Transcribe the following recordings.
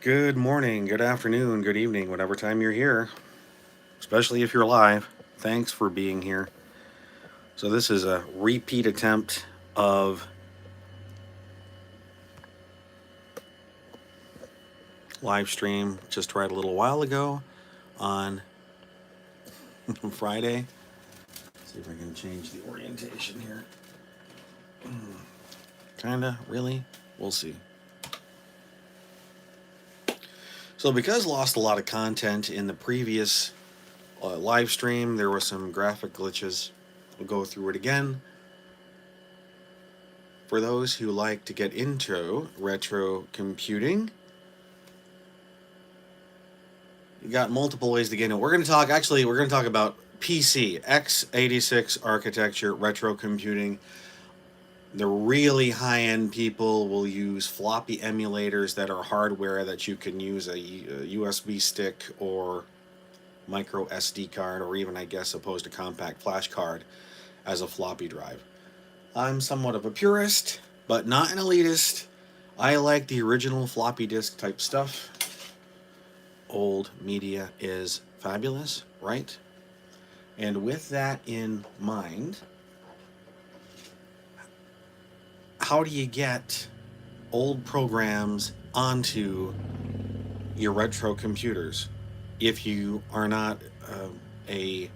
Good morning, good afternoon, good evening, whatever time you're here, especially if you're live. Thanks for being here. So, this is a repeat attempt of live stream just right a little while ago on Friday. Let's see if I can change the orientation here. Kinda, really? We'll see. So, because lost a lot of content in the previous live stream, there were some graphic glitches. We'll go through it again. For those who like to get into retro computing, you got multiple ways to get in. We're going to talk about PC, x86 architecture, retro computing. The really high-end people will use floppy emulators that are hardware that you can use a USB stick or micro SD card, or even, I guess, opposed to compact flash card as a floppy drive. I'm somewhat of a purist, but not an elitist. I like the original floppy disk type stuff. Old media is fabulous, right? And with that in mind, how do you get old programs onto your retro computers if you are not a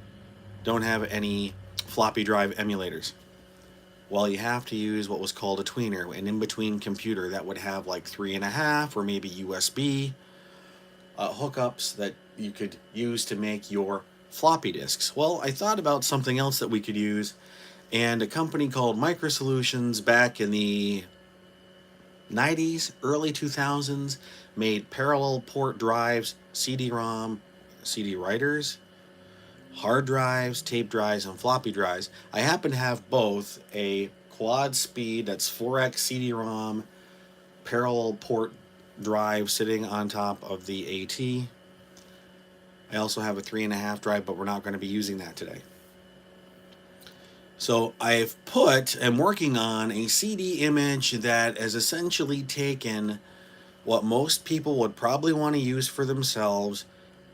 don't have any floppy drive emulators? Well, you have to use what was called a tweener, an in-between computer that would have like 3.5 or maybe USB hookups that you could use to make your floppy disks. Well, I thought about something else that we could use, and a company called Micro Solutions back in the 90s, early 2000s, made parallel port drives, CD-ROM, CD writers, hard drives, tape drives, and floppy drives. I happen to have both a quad speed, that's 4x CD-ROM, parallel port drive sitting on top of the AT. I also have a 3.5 drive, but we're not going to be using that today. So I'm working on a CD image that has essentially taken what most people would probably want to use for themselves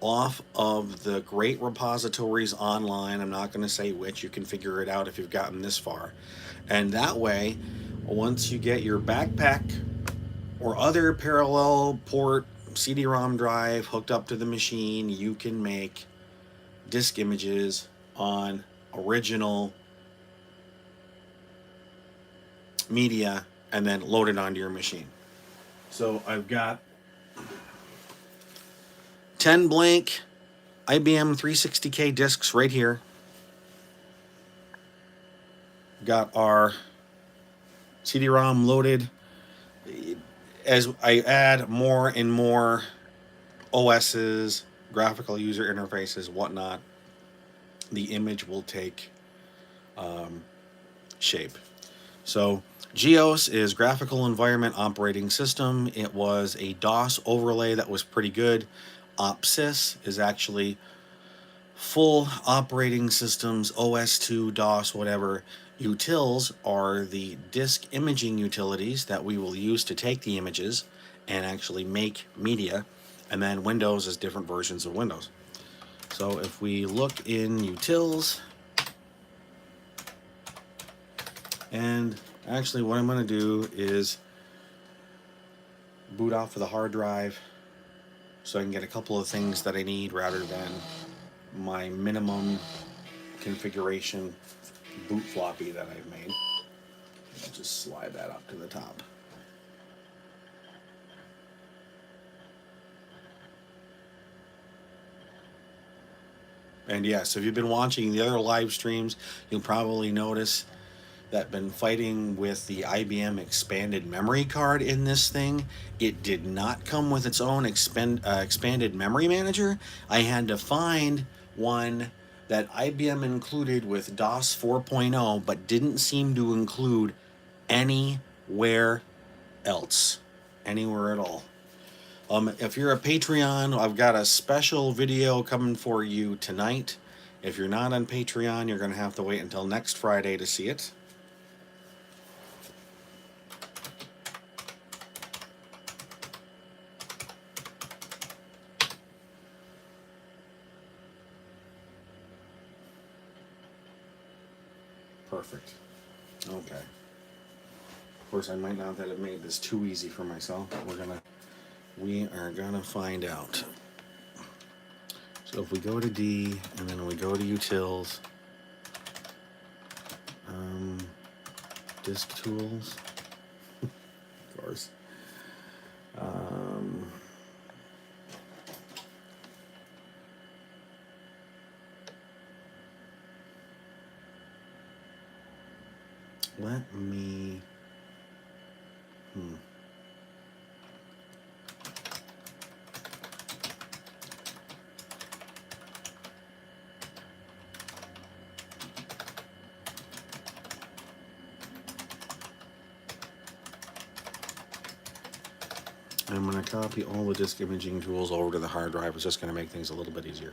off of the great repositories online. I'm not going to say which, you can figure it out if you've gotten this far. And that way, once you get your backpack or other parallel port CD-ROM drive hooked up to the machine, you can make disk images on original media and then load it onto your machine. So I've got 10 blank IBM 360K disks right here. Got our CD-ROM loaded. As I add more and more OSs, graphical user interfaces, whatnot, the image will take shape. So GEOS is Graphical Environment Operating System. It was a DOS overlay that was pretty good. OpSys is actually full operating systems, OS2, DOS, whatever. Utils are the disk imaging utilities that we will use to take the images and actually make media. And then Windows is different versions of Windows. So if we look in Utils, and actually what I'm going to do is boot off of the hard drive so I can get a couple of things that I need rather than my minimum configuration boot floppy that I've made. I'll just slide that up to the top. And yes, if you've been watching the other live streams, you'll probably notice that I've been fighting with the IBM expanded memory card in this thing. It did not come with its own expanded memory manager. I had to find one that IBM included with DOS 4.0, but didn't seem to include anywhere else, anywhere at all. If you're a Patreon, I've got a special video coming for you tonight. If you're not on Patreon, you're going to have to wait until next Friday to see it. Perfect. Okay. Of course, I might not have made this too easy for myself, but we are gonna find out. So if we go to D and then we go to utils, disk tools, of course. Let me. I'm going to copy all the disk imaging tools over to the hard drive. It's just going to make things a little bit easier.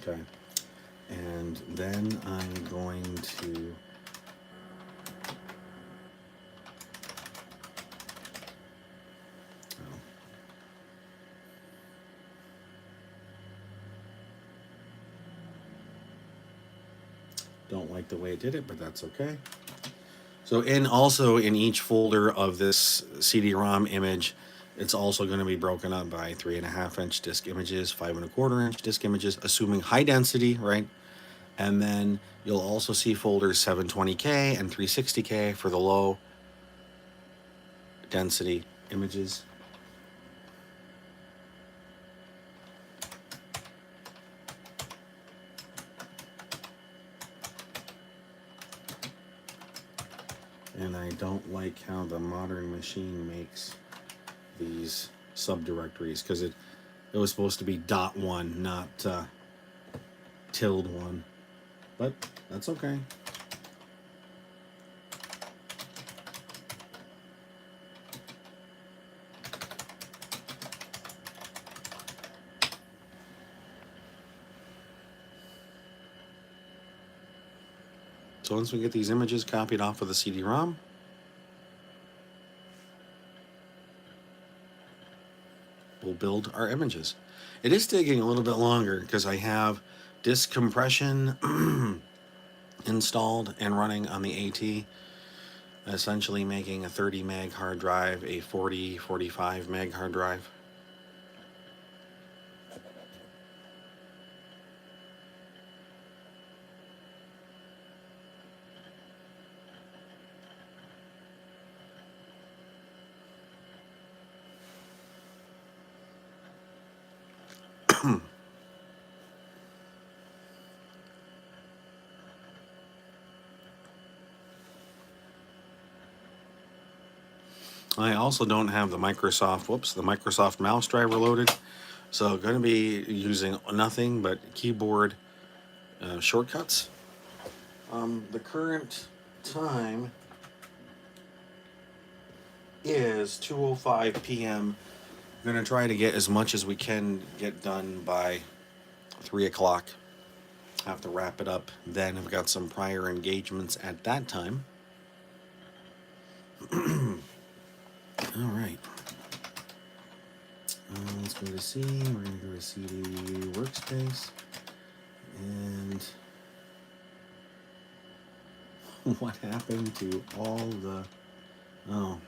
Okay. And then I'm going to don't like the way it did it, but that's okay. So also in each folder of this CD-ROM image, it's also going to be broken up by 3.5-inch disk images, 5.25-inch disk images, assuming high density, right? And then you'll also see folders 720K and 360K for the low density images. And I don't like how the modern machine makes these subdirectories, because it was supposed to be .1, not tilde1. But that's okay. So once we get these images copied off of the CD-ROM, we'll build our images. It is taking a little bit longer because I have disk compression installed and running on the AT, essentially making a 30 meg hard drive a 45 meg hard drive. I also don't have the Microsoft mouse driver loaded, so going to be using nothing but keyboard shortcuts. The current time is 2:05 p.m. I'm going to try to get as much as we can get done by 3 o'clock. Have to wrap it up then. I've got some prior engagements at that time. All right. Let's go to C. We're going to go to CD workspace. And what happened to all the... Oh.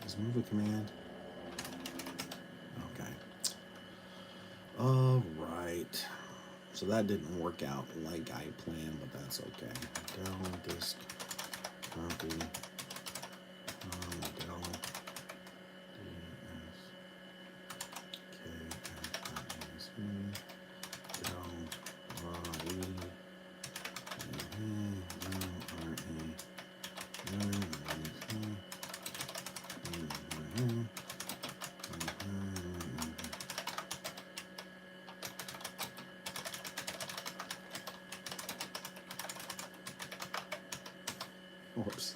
Just move a command. Okay. All right. So that didn't work out like I planned, but that's okay. Dell disk copy. Dell Whoops.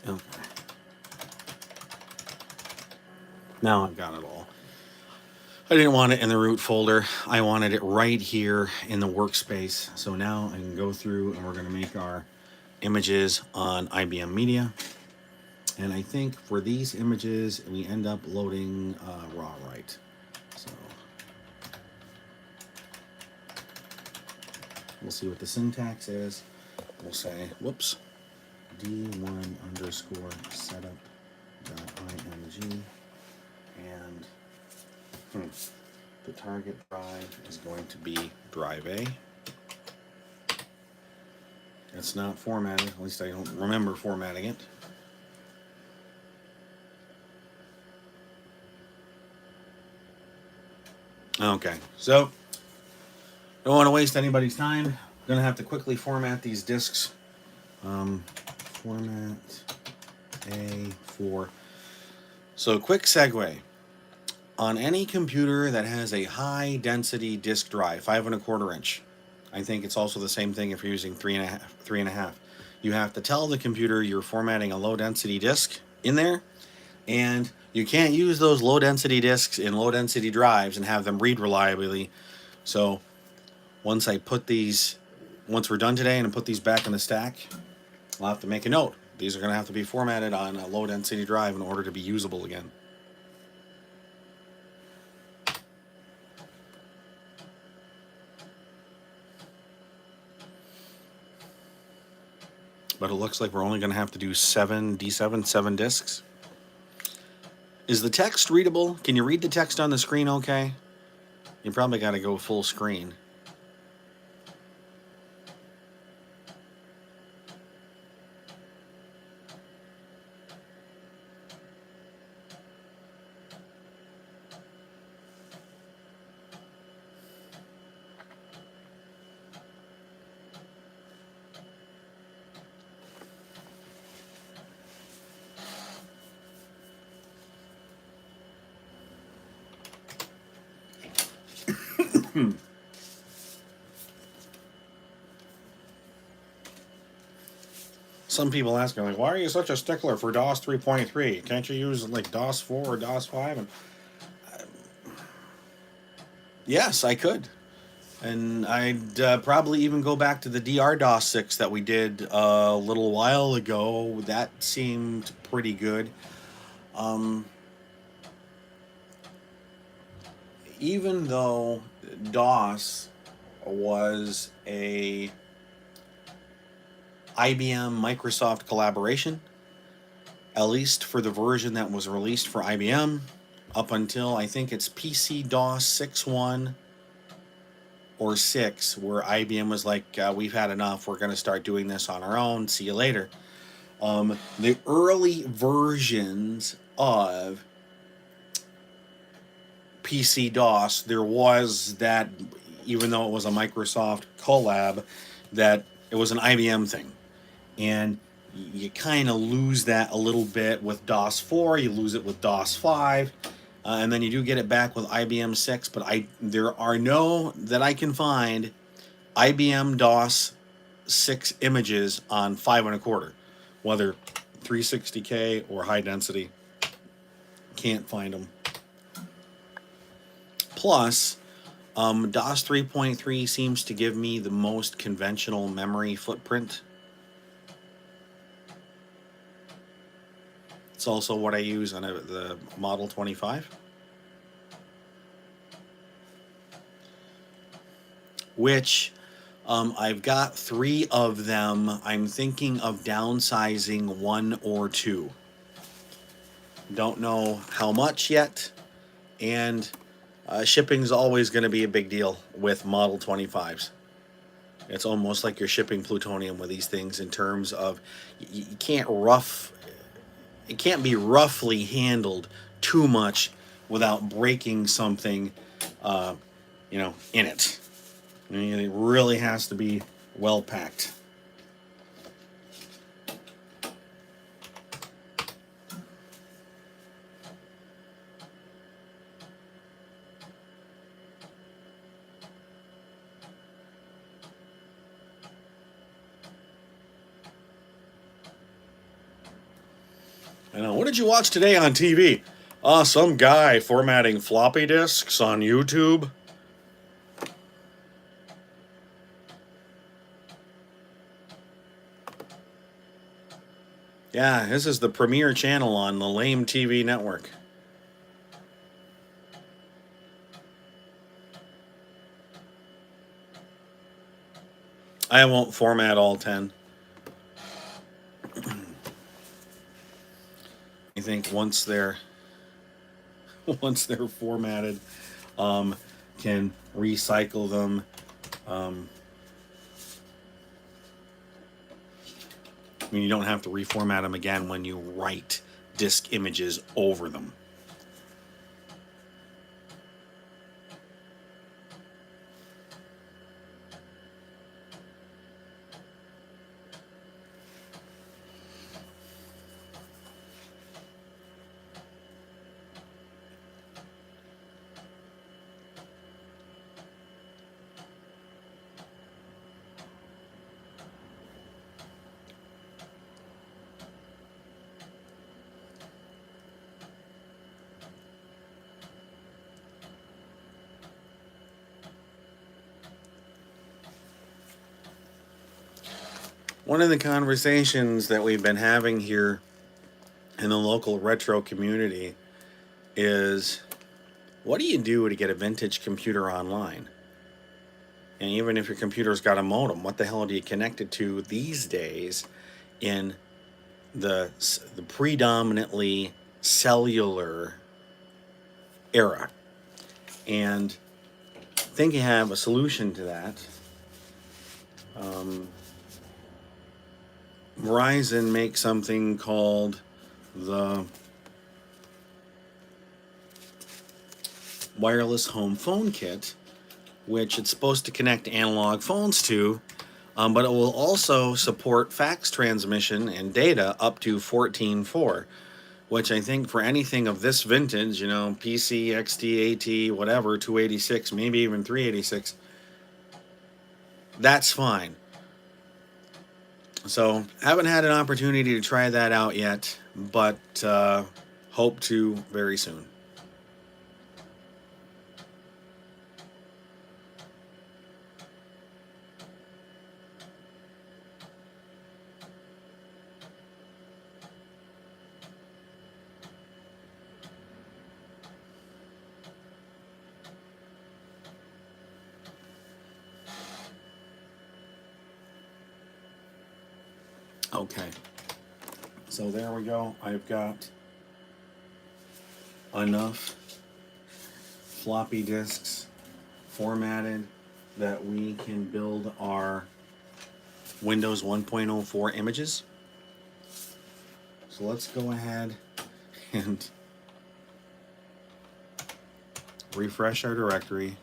Okay. Now I've got it all. I didn't want it in the root folder. I wanted it right here in the workspace. So now I can go through and we're going to make our images on IBM Media. And I think for these images, we end up loading raw right. So we'll see what the syntax is. We'll say, whoops, d1 underscore setup dot img, and the target drive is going to be drive A. It's not formatted, at least I don't remember formatting it. Okay, so don't want to waste anybody's time. I'm gonna have to quickly format these disks. Format A4. So quick segue. On any computer that has a high density disk drive, 5 1/4 inch, I think it's also the same thing if you're using 3.5. You have to tell the computer you're formatting a low density disk in there, and you can't use those low density disks in low density drives and have them read reliably. So once we're done today and put these back in the stack, I'll have to make a note. These are going to have to be formatted on a low density drive in order to be usable again. But it looks like we're only going to have to do 7 disks. Is the text readable? Can you read the text on the screen okay? You probably got to go full screen. Some people ask me, like, why are you such a stickler for DOS 3.3? Can't you use, like, DOS 4 or DOS 5? And yes, I could. And I'd probably even go back to the DR DOS 6 that we did a little while ago. That seemed pretty good. Even though DOS was a IBM Microsoft collaboration, at least for the version that was released for IBM, up until I think it's PC DOS 6.1 or 6, where IBM was like, we've had enough, we're going to start doing this on our own, see you later. The early versions of PC DOS, there was that, even though it was a Microsoft collab, that it was an IBM thing. And you kind of lose that a little bit with DOS 4, you lose it with DOS 5, and then you do get it back with IBM 6, but there are no, that I can find, IBM DOS 6 images on 5 1/4, whether 360K or high density. Can't find them. Plus, DOS 3.3 seems to give me the most conventional memory footprint. It's also what I use on the Model 25. Which I've got 3 of them. I'm thinking of downsizing 1 or 2. Don't know how much yet. And shipping's always going to be a big deal with Model 25s. It's almost like you're shipping plutonium with these things in terms of you can't it can't be roughly handled too much without breaking something, in it. I mean, it really has to be well packed. I know. What did you watch today on TV? Some guy formatting floppy disks on YouTube. Yeah, this is the premier channel on the lame TV network. I won't format all 10. I think once they're formatted, can recycle them. I mean, you don't have to reformat them again when you write disk images over them. One of the conversations that we've been having here in the local retro community is, what do you do to get a vintage computer online? And even if your computer's got a modem, what the hell do you connect it to these days in the predominantly cellular era? And I think you have a solution to that. Verizon makes something called the wireless home phone kit, which it's supposed to connect analog phones to, but it will also support fax transmission and data up to 14.4, which I think for anything of this vintage, PC, XT, AT, whatever, 286, maybe even 386, that's fine. So, haven't had an opportunity to try that out yet, but hope to very soon. Okay, so there we go. I've got enough floppy disks formatted that we can build our Windows 1.04 images. So let's go ahead and refresh our directory.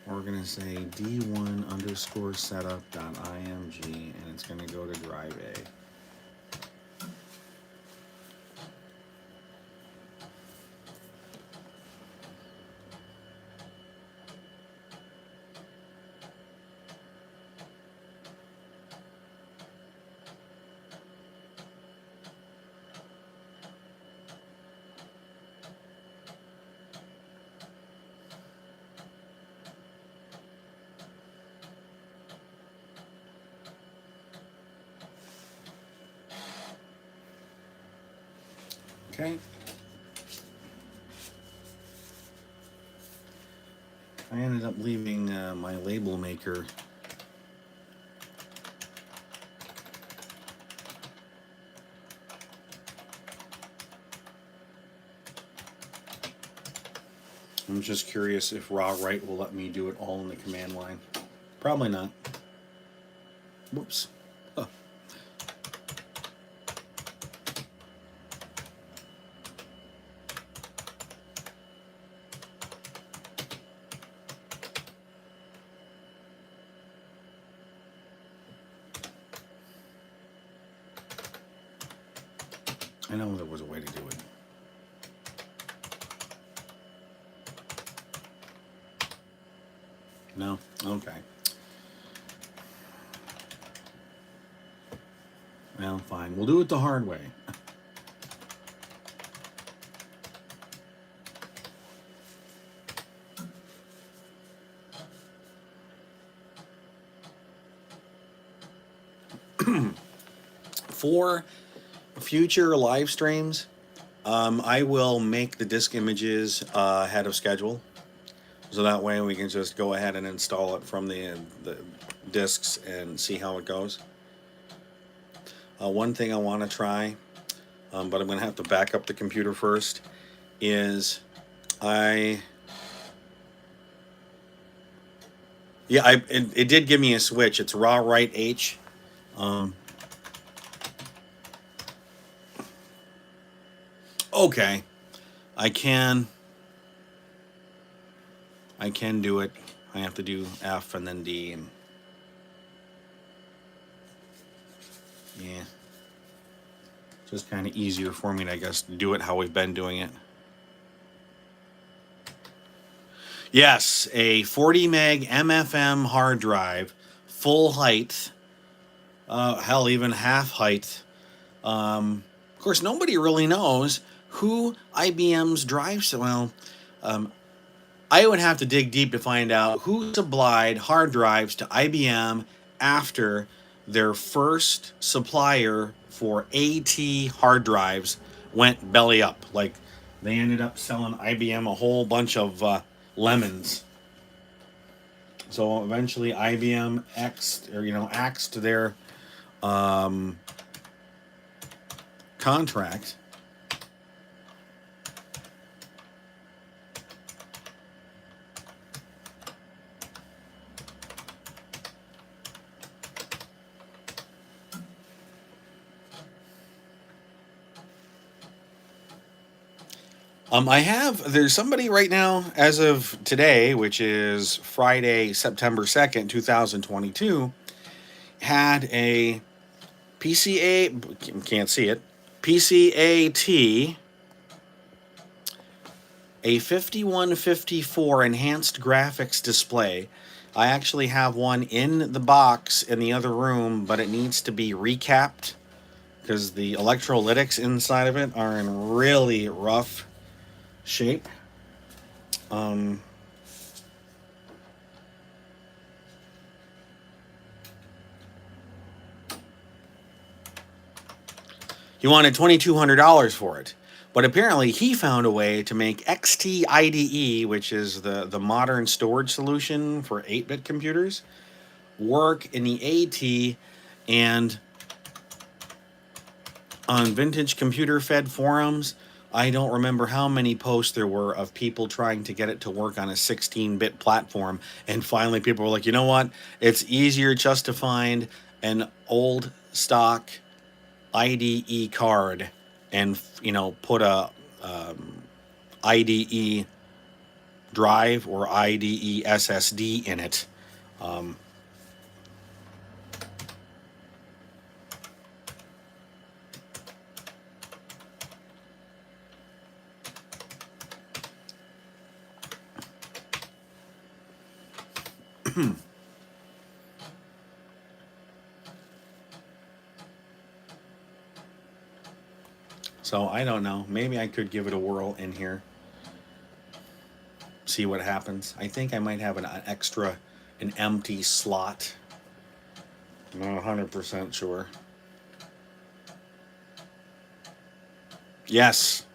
We're going to say d1_setup.img, and it's going to go to drive A. Okay. I ended up leaving my label maker I'm just curious if raw write will let me do it all in the command line. Probably not. Whoops. Huh. I know there was a way to do it. No? Okay. Well, fine. We'll do it the hard way. For future live streams, I will make the disk images ahead of schedule, so that way we can just go ahead and install it from the disks and see how it goes. One thing I want to try, but I'm going to have to back up the computer first, is it did give me a switch. It's raw write H. Okay, I can do it. I have to do F and then D, and yeah, just kind of easier for me to, I guess, do it how we've been doing it. Yes, a 40 meg MFM hard drive, full height, hell, even half height. Of course, nobody really knows who IBM's drives. Well, I would have to dig deep to find out who supplied hard drives to IBM after their first supplier for AT hard drives went belly up. Like, they ended up selling IBM a whole bunch of lemons. So eventually IBM axed their contract. There's somebody right now, as of today, which is Friday, September 2nd, 2022, had a can't see it, PCAT, a 5154 enhanced graphics display. I actually have one in the box in the other room, but it needs to be recapped because the electrolytics inside of it are in really rough shape. He wanted $2,200 for it, but apparently he found a way to make XT which is the modern storage solution for 8-bit computers, work in the AT. And on Vintage Computer Fed forums, I don't remember how many posts there were of people trying to get it to work on a 16-bit platform, and finally people were like, you know what? It's easier just to find an old stock IDE card and, put a IDE drive or IDE SSD in it. So I don't know. Maybe I could give it a whirl in here. See what happens. I think I might have an empty slot. I'm not 100% sure. Yes.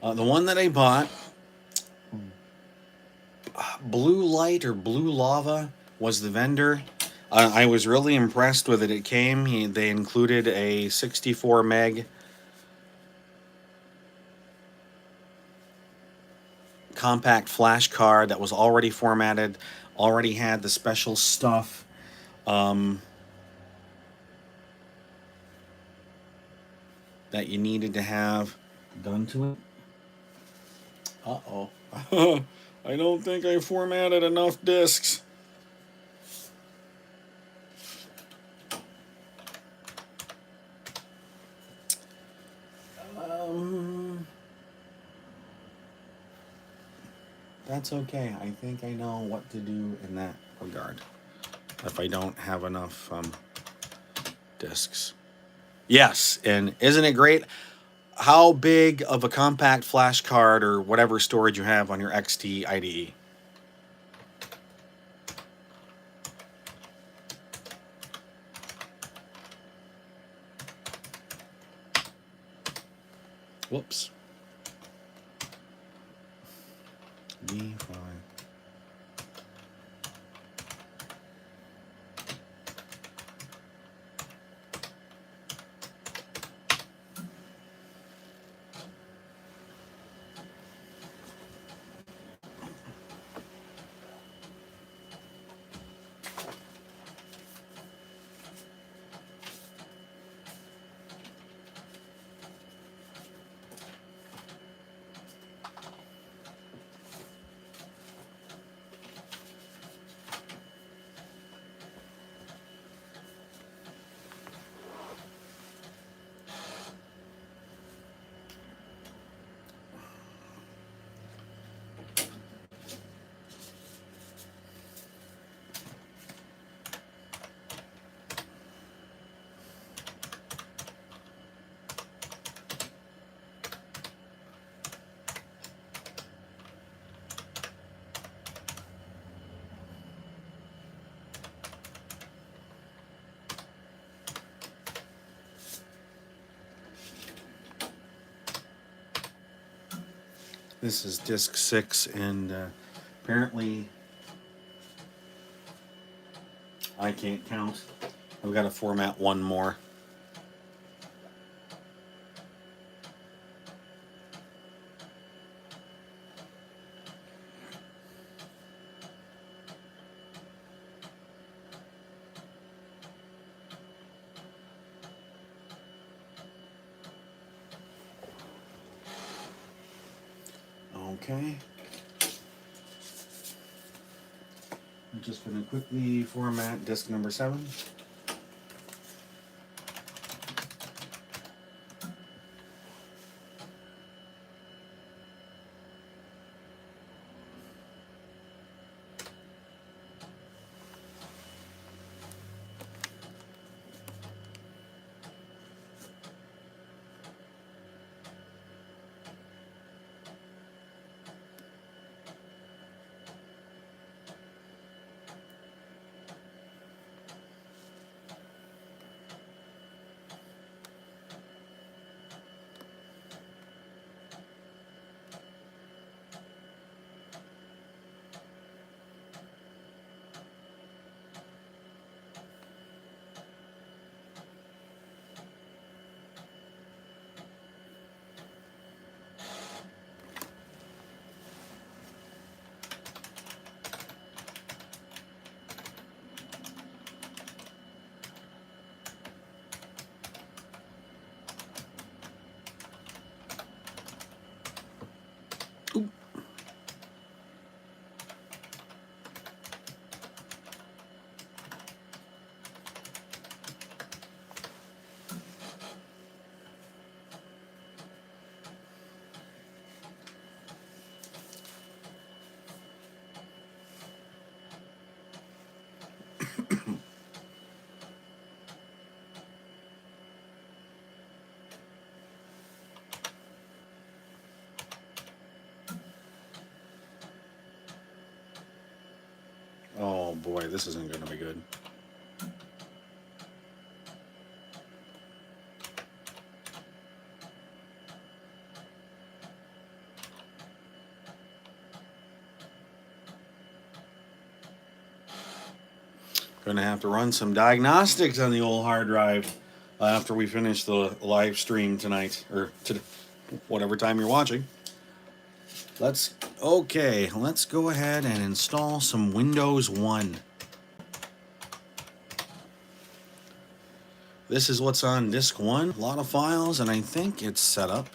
The one that I bought, Blue Light or Blue Lava was the vendor. I was really impressed with it. It came, they included a 64 meg compact flash card that was already formatted, already had the special stuff. That you needed to have done to it. Uh-oh. I don't think I formatted enough disks. That's okay. I think I know what to do in that regard. if I don't have enough disks. Yes, and isn't it great? How big of a compact flash card or whatever storage you have on your XT IDE? Whoops. D5. This is disk 6, and apparently I can't count. I've got to format one more. Okay. I'm just going to quickly format disk number 7. Oh boy, this isn't going to be good. Going to have to run some diagnostics on the old hard drive after we finish the live stream tonight, or to whatever time you're watching. Let's go ahead and install some Windows 1. This is what's on disk 1. A lot of files, and I think it's set up.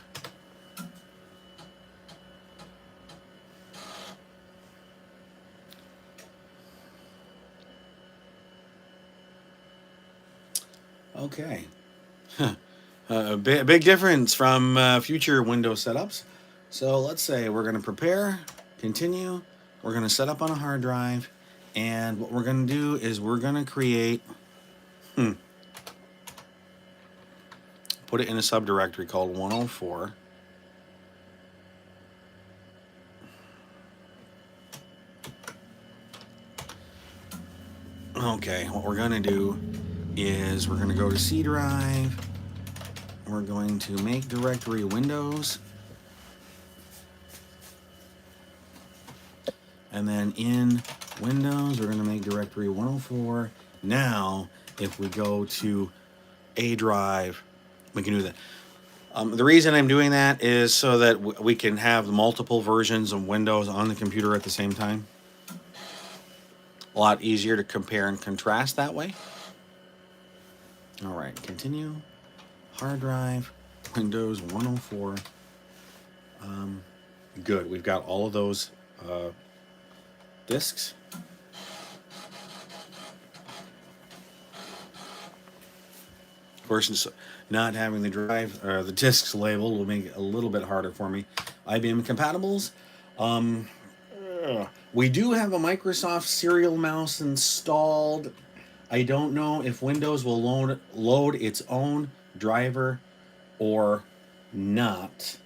Okay. A big difference from future Windows setups. So let's say we're going to prepare, continue. We're going to set up on a hard drive, And what we're going to do is we're going to create, put it in a subdirectory called 104. Okay, what we're going to do is we're going to go to C drive. We're going to make directory Windows. And then in Windows, we're going to make directory 104. Now, if we go to A drive, we can do that. The reason I'm doing that is so that we can have multiple versions of Windows on the computer at the same time. A lot easier to compare and contrast that way. All right, continue. Hard drive, Windows 104. Good, we've got all of those disks. Of course, not having the drive or the disks labeled will make it a little bit harder for me. IBM compatibles. We do have a Microsoft Serial Mouse installed. I don't know if Windows will load its own driver or not.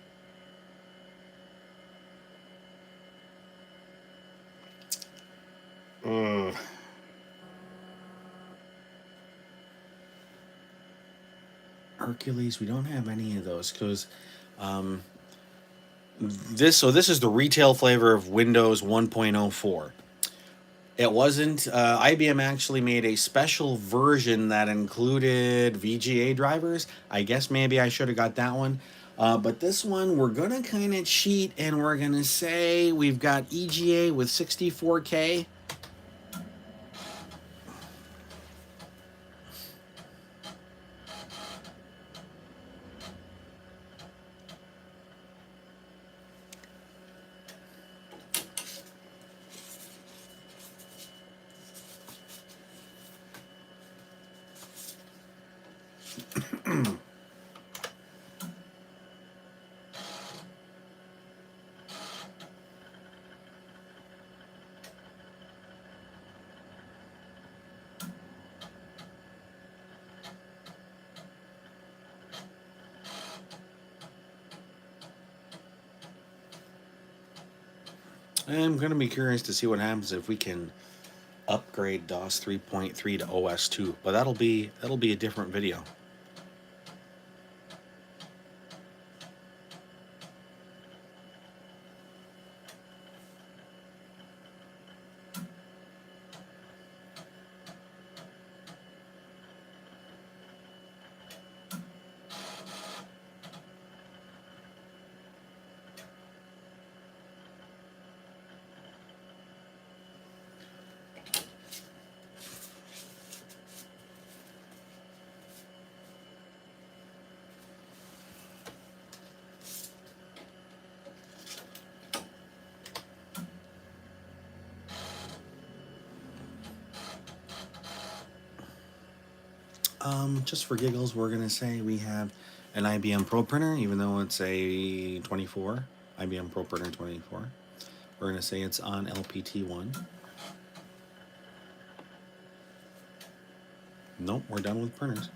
Hercules, we don't have any of those because this is the retail flavor of Windows 1.04. It wasn't. IBM actually made a special version that included VGA drivers. I guess maybe I should have got that one. But this one, we're going to kind of cheat and we're going to say we've got EGA with 64K. I'm going to be curious to see what happens if we can upgrade DOS 3.3 to OS 2, but that'll be a different video. Just for giggles, we're going to say we have an IBM Pro printer, even though it's a 24, IBM Pro printer 24. We're going to say it's on LPT1. Nope, we're done with printers.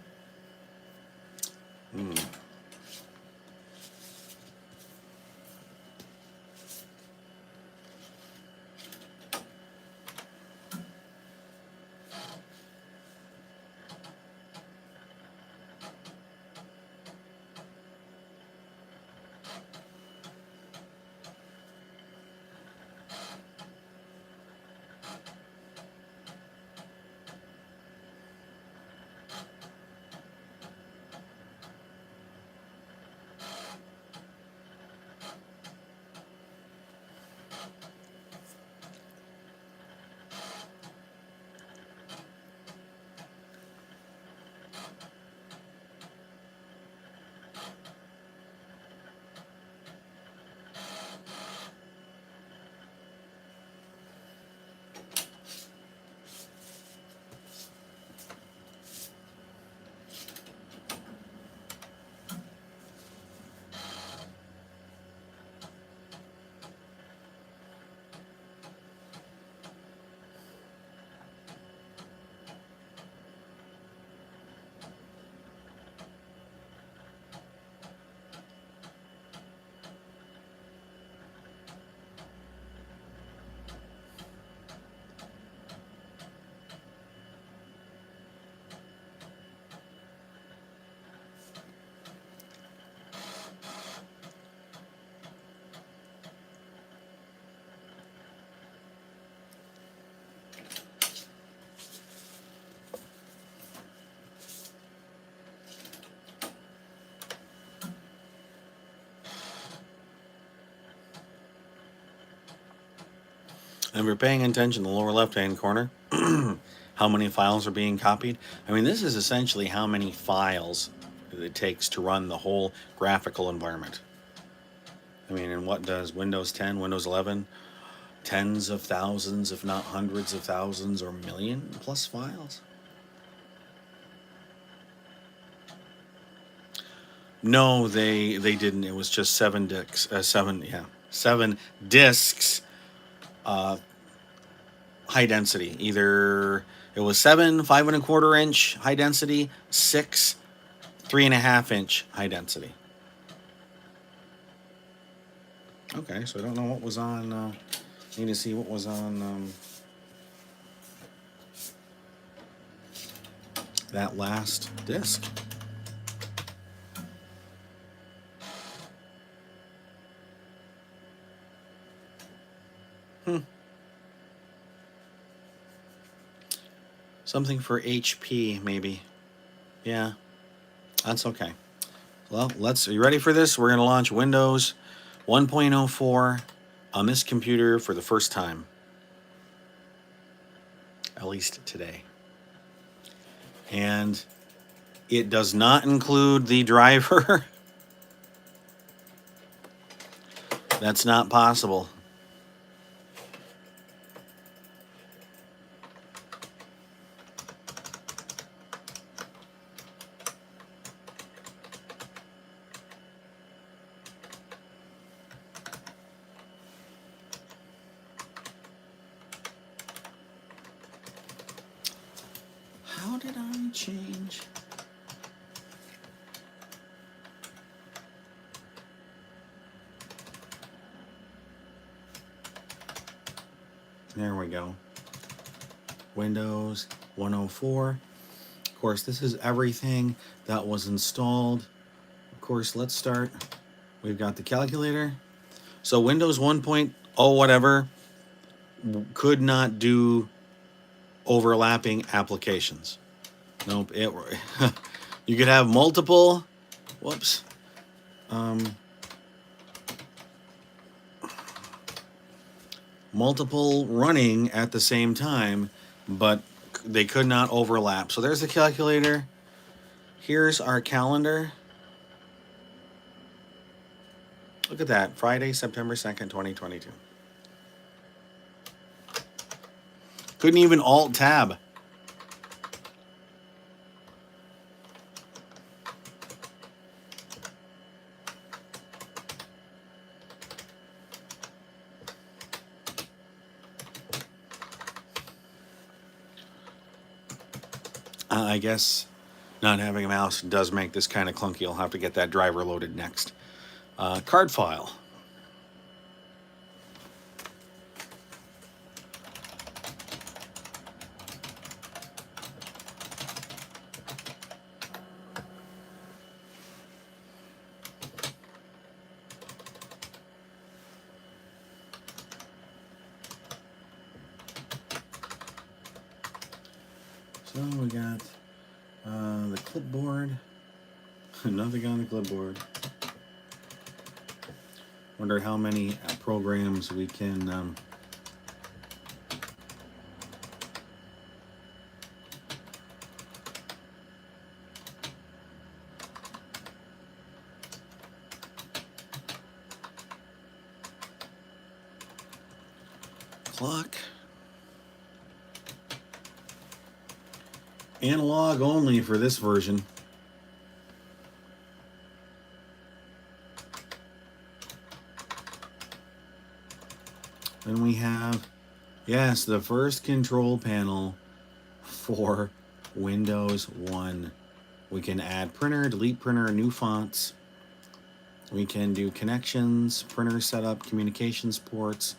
if you're paying attention in the lower left-hand corner, how many files are being copied. I mean, this is essentially how many files it takes to run the whole graphical environment. I mean, and what does Windows 10, Windows 11? Tens of thousands, if not hundreds of thousands or million plus files? No, they didn't. It was just 7 discs, high density. Either it was 7 5.25 inch high density, 6 3.5 inch high density. Okay, so I don't know what was on. Need to see what was on that last disc. Something for HP, maybe. Yeah, that's okay. Well, are you ready for this? We're going to launch Windows 1.04 on this computer for the first time. At least today. And it does not include the driver. That's not possible. How did I change? There we go. Windows 104. Of course, this is everything that was installed. Of course, let's start. We've got the calculator. So Windows 1.0 whatever could not do overlapping applications. Nope. You could have multiple. Whoops. Multiple running at the same time, but they could not overlap. So there's the calculator. Here's our calendar. Look at that. Friday, September 2nd, 2022. Couldn't even Alt-Tab. I guess not having a mouse does make this kind of clunky. I'll have to get that driver loaded next. Card file. So we got the clipboard. Nothing on the clipboard. Wonder how many programs we can clock. Analog only for this version. Then we have, yes, the first control panel for Windows 1. We can add printer, delete printer, new fonts. We can do connections, printer setup, communications ports,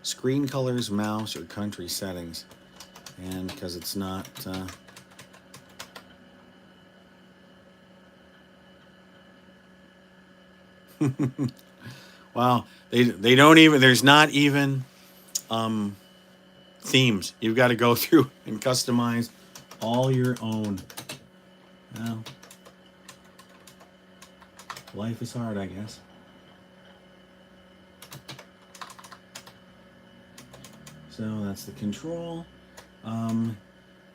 screen colors, mouse, or country settings. And because it's not... wow, they don't even, there's not even themes. You've got to go through and customize all your own. Well, life is hard, I guess. So that's the control.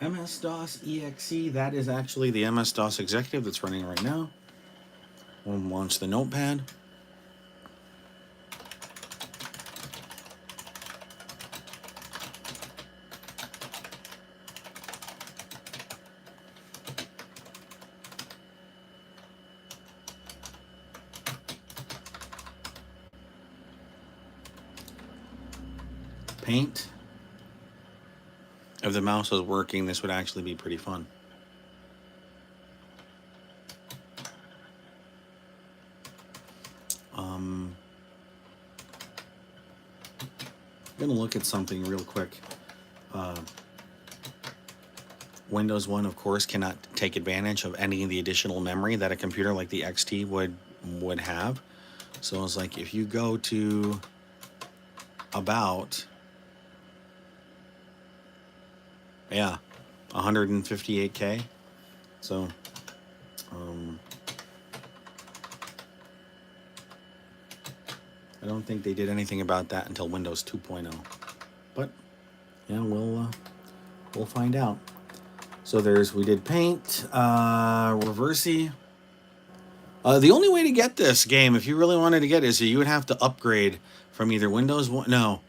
MS-DOS EXE, that is actually the MS-DOS Executive that's running right now. We'll launch the notepad. Paint. If the mouse was working, this would actually be pretty fun. I'm going to look at something real quick. Windows 1, of course, cannot take advantage of any of the additional memory that a computer like the XT would have. So it's like if you go to About, yeah, 158K. So I don't think they did anything about that until Windows 2.0. But yeah, we'll find out. So we did Paint, Reversi. The only way to get this game, if you really wanted to get it, is you would have to upgrade from either Windows 1. No.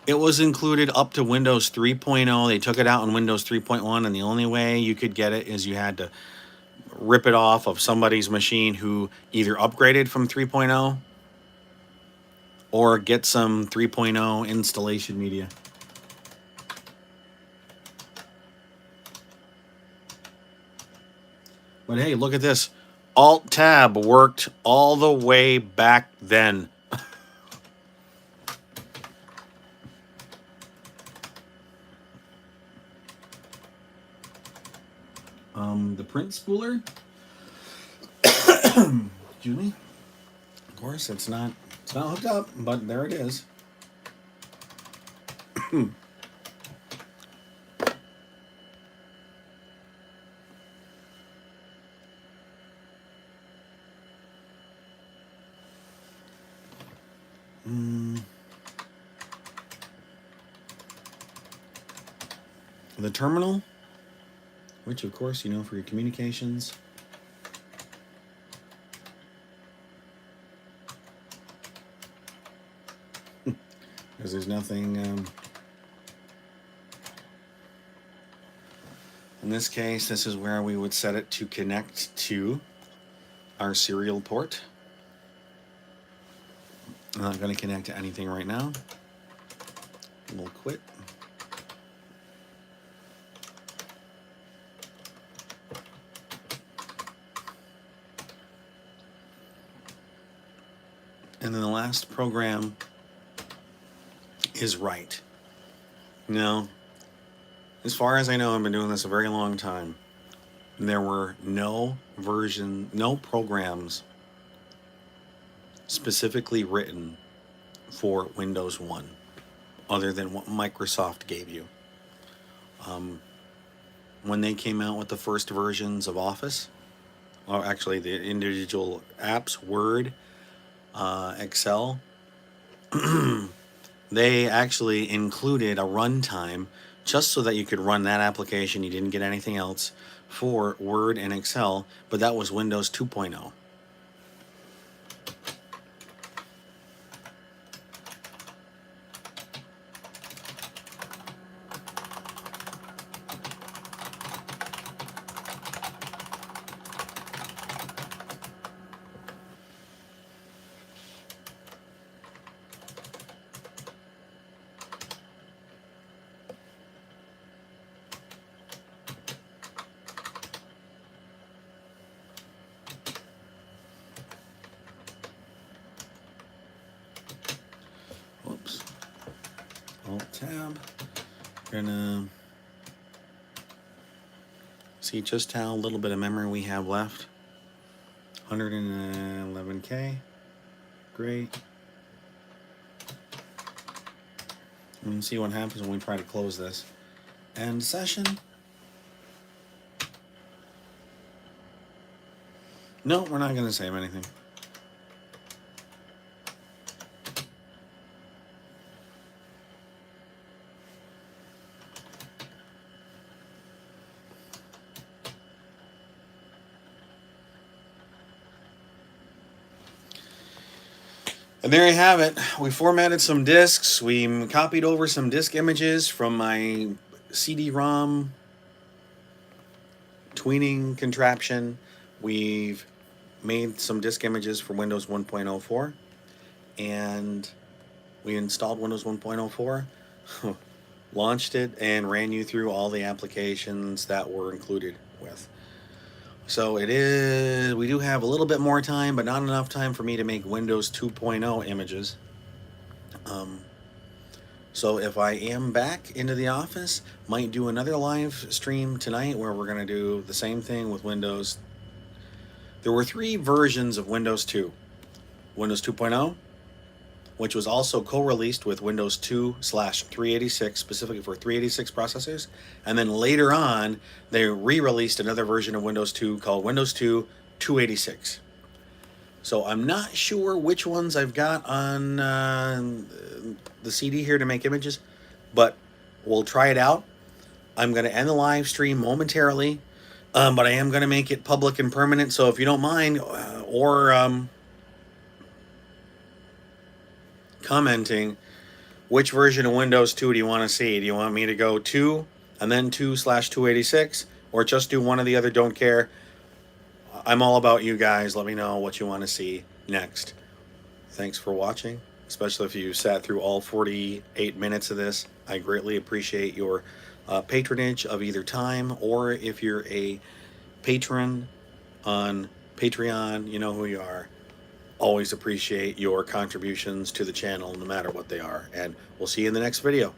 It was included up to Windows 3.0. They took it out in Windows 3.1, and the only way you could get it is you had to rip it off of somebody's machine who either upgraded from 3.0 or get some 3.0 installation media. But hey, look at this. Alt-Tab worked all the way back then. The print spooler. Excuse me. Of course, it's not hooked up, but there it is. The terminal, which of course you know for your communications. Because there's nothing in this case. This is where we would set it to connect to our serial port. I'm not going to connect to anything right now. We'll quit. And then the last program is Write. Now, as far as I know, I've been doing this a very long time. There were no programs specifically written for Windows 1 other than what Microsoft gave you. When they came out with the first versions of Office, or actually the individual apps, Word, Excel, they actually included a runtime just so that you could run that application. You didn't get anything else for Word and Excel, but that was Windows 2.0. Whoops. Alt-Tab. Gonna see just how little bit of memory we have left. 111K. Great. And see what happens when we try to close this. End session. No, we're not going to save anything. And there you have it. We formatted some disks. We copied over some disk images from my CD-ROM tweening contraption. We've made some disk images for Windows 1.04, and we installed Windows 1.04, launched it, and ran you through all the applications that were included with. So it is, we do have a little bit more time, but not enough time for me to make Windows 2.0 images. So if I am back into the office, might do another live stream tonight where we're going to do the same thing with Windows. There were 3 versions of Windows 2. Windows 2.0, which was also co-released with Windows 2/386, specifically for 386 processors. And then later on, they re-released another version of Windows 2 called Windows 2 286. So I'm not sure which ones I've got on the CD here to make images, but we'll try it out. I'm going to end the live stream momentarily, but I am going to make it public and permanent. So if you don't mind, or commenting, which version of Windows 2 do you want to see? Do you want me to go 2 and then 2/286, or just do one or the other? Don't care. I'm all about you guys. Let me know what you want to see next. Thanks for watching, especially if you sat through all 48 minutes of this. I greatly appreciate your patronage of either time, or if you're a patron on Patreon, you know who you are. Always appreciate your contributions to the channel, no matter what they are. And we'll see you in the next video.